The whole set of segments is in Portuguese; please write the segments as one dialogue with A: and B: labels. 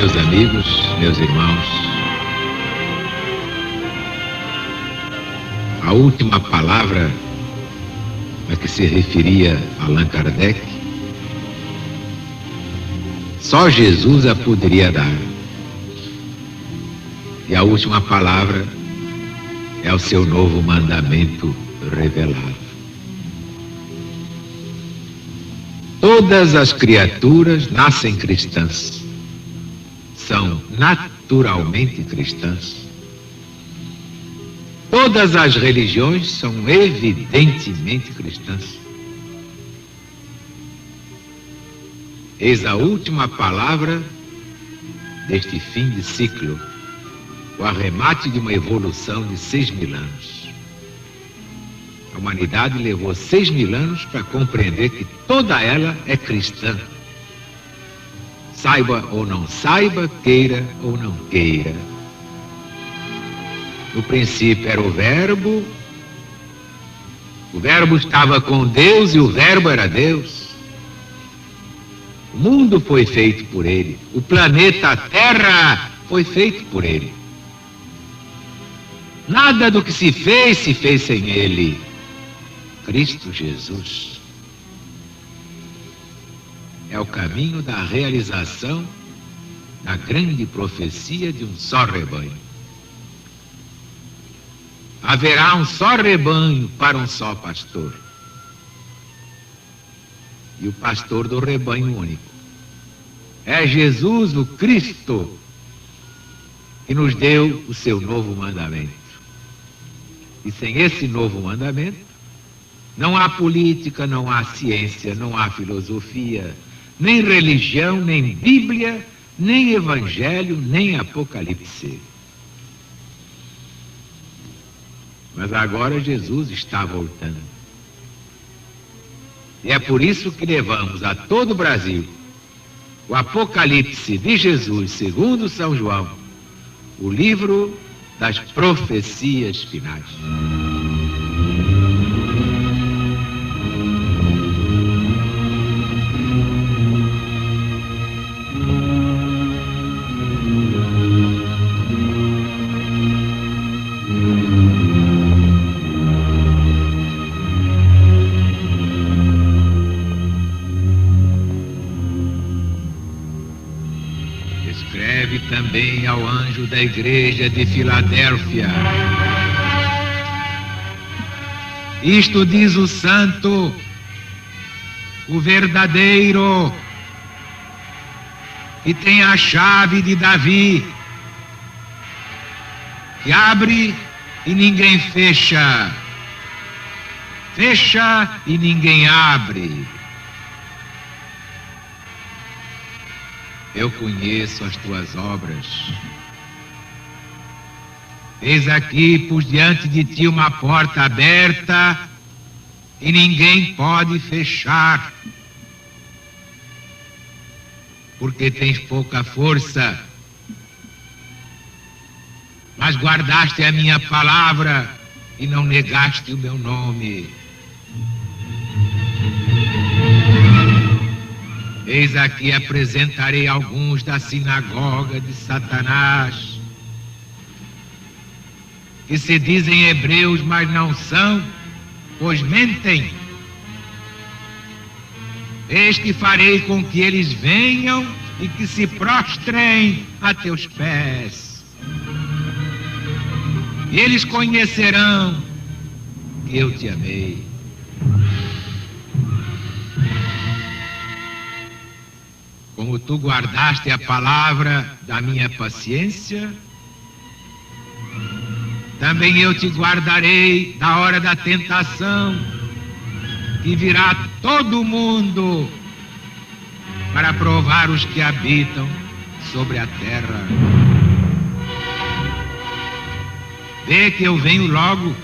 A: Meus amigos, meus irmãos, a última palavra a que se referia Allan Kardec, só Jesus a poderia dar. E a última palavra é o seu novo mandamento revelado. Todas as criaturas nascem cristãs, são naturalmente cristãs. Todas as religiões são evidentemente cristãs. Eis a última palavra deste fim de ciclo, o arremate de uma evolução de 6.000 anos. A humanidade levou 6.000 anos para compreender que toda ela é cristã. Saiba ou não saiba, queira ou não queira. No princípio era o Verbo estava com Deus e o Verbo era Deus. O mundo foi feito por ele, o planeta Terra foi feito por ele. Nada do que se fez sem ele. Cristo Jesus é o caminho da realização da grande profecia de um só rebanho. Haverá um só rebanho para um só pastor. E o pastor do rebanho único é Jesus, o Cristo, que nos deu o seu novo mandamento. E sem esse novo mandamento, não há política, não há ciência, não há filosofia, nem religião, nem Bíblia, nem Evangelho, nem Apocalipse. Mas agora Jesus está voltando. E é por isso que levamos a todo o Brasil o Apocalipse de Jesus, segundo São João, o livro das profecias finais. Escreve também ao anjo da igreja de Filadélfia: isto diz o santo, o verdadeiro, que tem a chave de Davi, que abre e ninguém fecha, fecha e ninguém abre. Eu conheço as tuas obras. Eis aqui, pus diante de ti uma porta aberta e ninguém pode fechar, porque tens pouca força, mas guardaste a minha palavra e não negaste o meu nome. Eis aqui apresentarei alguns da sinagoga de Satanás, que se dizem hebreus, mas não são, pois mentem. Eis que farei com que eles venham e que se prostrem a teus pés. E eles conhecerão que eu te amei. Como tu guardaste a palavra da minha paciência, também eu te guardarei da hora da tentação, que virá todo mundo para provar os que habitam sobre a terra. Vê que eu venho logo.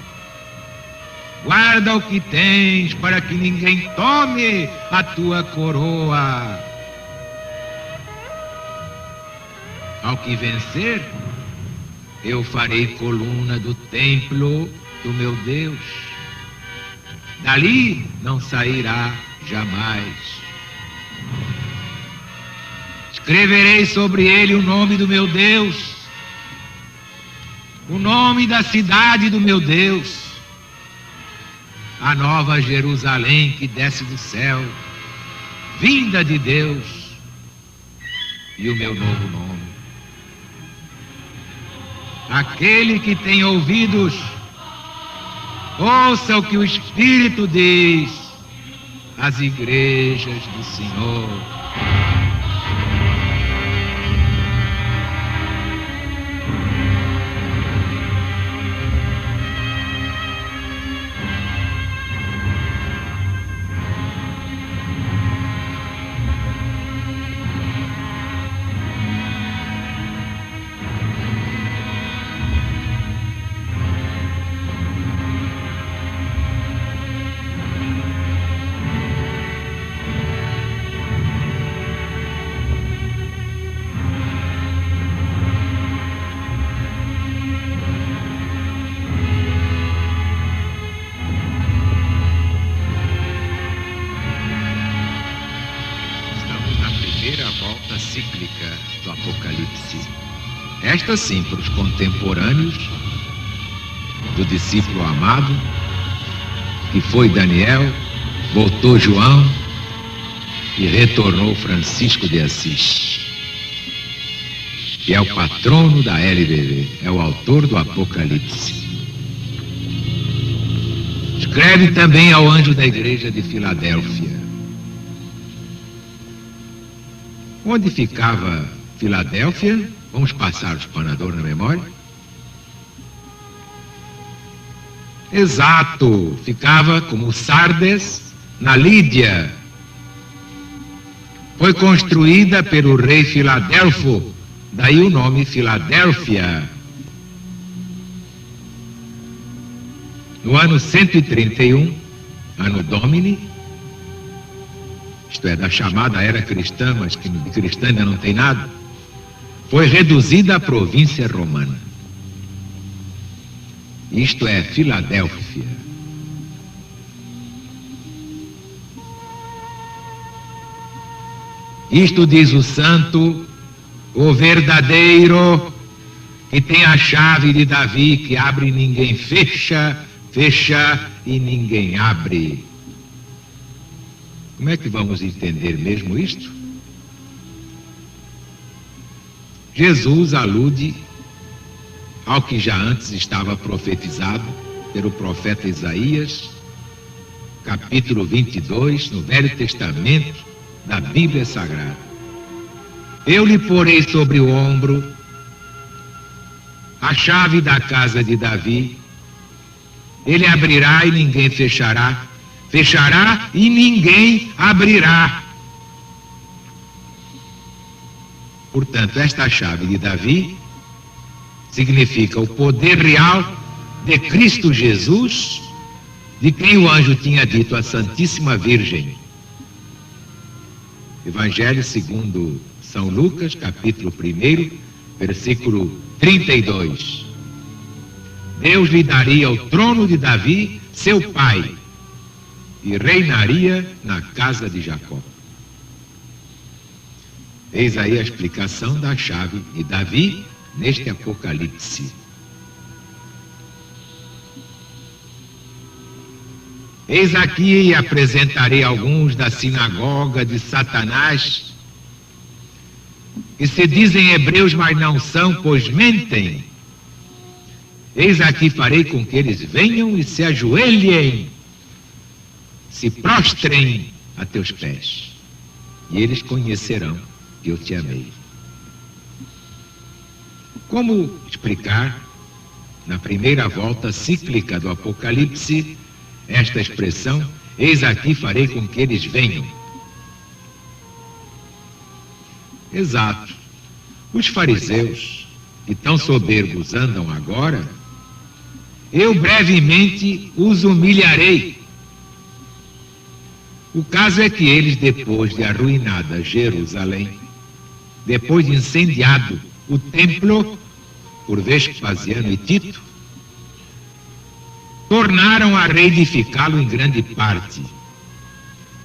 A: Guarda o que tens, para que ninguém tome a tua coroa. Ao que vencer, eu farei coluna do templo do meu Deus. Dali não sairá jamais. Escreverei sobre ele o nome do meu Deus, o nome da cidade do meu Deus, a nova Jerusalém que desce do céu, vinda de Deus, e o meu novo nome. Aquele que tem ouvidos, ouça o que o Espírito diz às igrejas do Senhor. Volta cíclica do Apocalipse. Esta sim para os contemporâneos do discípulo amado, que foi Daniel, voltou João e retornou Francisco de Assis, que é o patrono da LBV, é o autor do Apocalipse. Escreve também ao anjo da igreja de Filadélfia. Onde ficava Filadélfia? Vamos passar o espanador na memória? Exato, ficava como Sardes, na Lídia. Foi construída pelo rei Filadelfo, daí o nome Filadélfia. No ano 131, ano Domini, isto é, da chamada era cristã, mas que de cristã ainda não tem nada, foi reduzida à província romana. Isto é, Filadélfia. Isto diz o santo, o verdadeiro, que tem a chave de Davi, que abre e ninguém fecha, fecha e ninguém abre. Como é que vamos entender mesmo isto? Jesus alude ao que já antes estava profetizado pelo profeta Isaías, capítulo 22, no Velho Testamento da Bíblia Sagrada. Eu lhe porei sobre o ombro a chave da casa de Davi, ele abrirá e ninguém fechará, fechará e ninguém abrirá. Portanto, esta chave de Davi significa o poder real de Cristo Jesus, de quem o anjo tinha dito à Santíssima Virgem. Evangelho segundo São Lucas, capítulo 1, versículo 32. Deus lhe daria o trono de Davi, seu pai, e reinaria na casa de Jacó. Eis aí a explicação da chave de Davi neste Apocalipse. Eis aqui e apresentarei alguns da sinagoga de Satanás, que se dizem hebreus, mas não são, pois mentem. Eis aqui farei com que eles venham e se ajoelhem, se prostrem a teus pés, e eles conhecerão que eu te amei. Como explicar, na primeira volta cíclica do Apocalipse, esta expressão, eis aqui farei com que eles venham? Exato. Os fariseus, que tão soberbos andam agora, eu brevemente os humilharei. O caso é que eles, depois de arruinada Jerusalém, depois de incendiado o templo por Vespasiano e Tito, tornaram a reedificá-lo em grande parte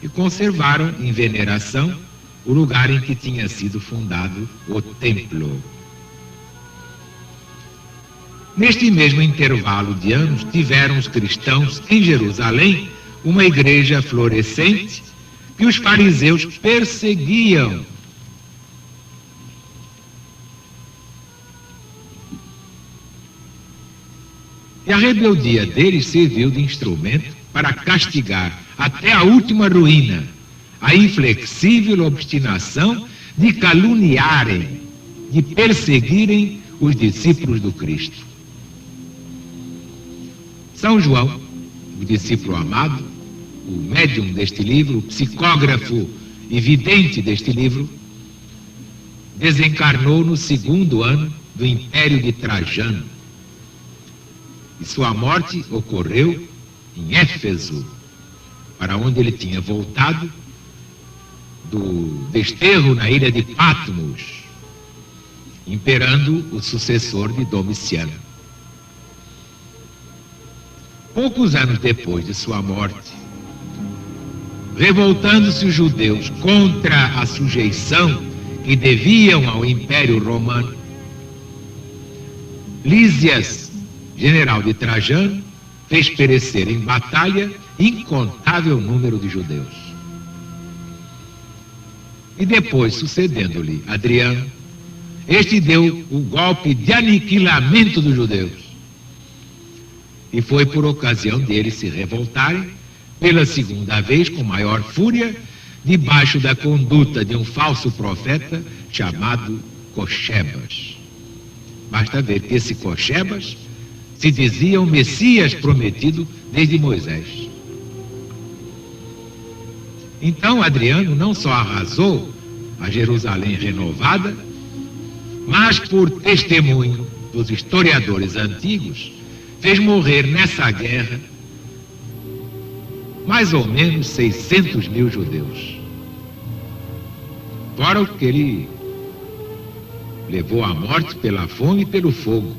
A: e conservaram em veneração o lugar em que tinha sido fundado o templo. Neste mesmo intervalo de anos, tiveram os cristãos em Jerusalém uma igreja florescente que os fariseus perseguiam. E a rebeldia deles serviu de instrumento para castigar até a última ruína a inflexível obstinação de caluniarem, de perseguirem os discípulos do Cristo. São João, o discípulo amado, o médium deste livro, o psicógrafo e vidente deste livro, desencarnou no 2º ano do Império de Trajano. E sua morte ocorreu em Éfeso, para onde ele tinha voltado do desterro na ilha de Patmos, imperando o sucessor de Domiciano. Poucos anos depois de sua morte, revoltando-se os judeus contra a sujeição que deviam ao Império Romano, Lísias, general de Trajano, fez perecer em batalha incontável número de judeus. E depois, sucedendo-lhe Adriano, este deu o golpe de aniquilamento dos judeus. E foi por ocasião deles se revoltarem, pela 2ª vez, com maior fúria, debaixo da conduta de um falso profeta chamado Cochebas. Basta ver que esse Cochebas se dizia o Messias prometido desde Moisés. Então Adriano não só arrasou a Jerusalém renovada, mas por testemunho dos historiadores antigos, fez morrer nessa guerra mais ou menos 600 mil judeus. Fora o que ele levou à morte pela fome e pelo fogo,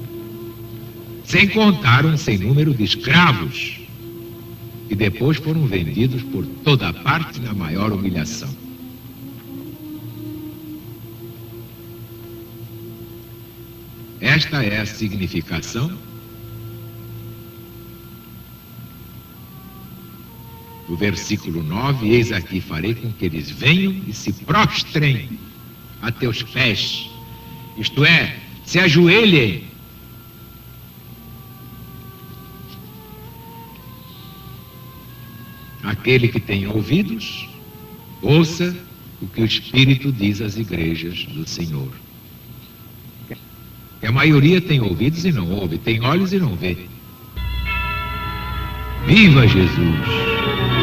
A: sem contar um sem número de escravos que depois foram vendidos por toda parte na maior humilhação. Esta é a significação do versículo 9: eis aqui farei com que eles venham e se prostrem a teus pés, isto é, se ajoelhem. Aquele que tem ouvidos, ouça o que o Espírito diz às igrejas do Senhor. A maioria tem ouvidos e não ouve, tem olhos e não vê. Viva Jesus!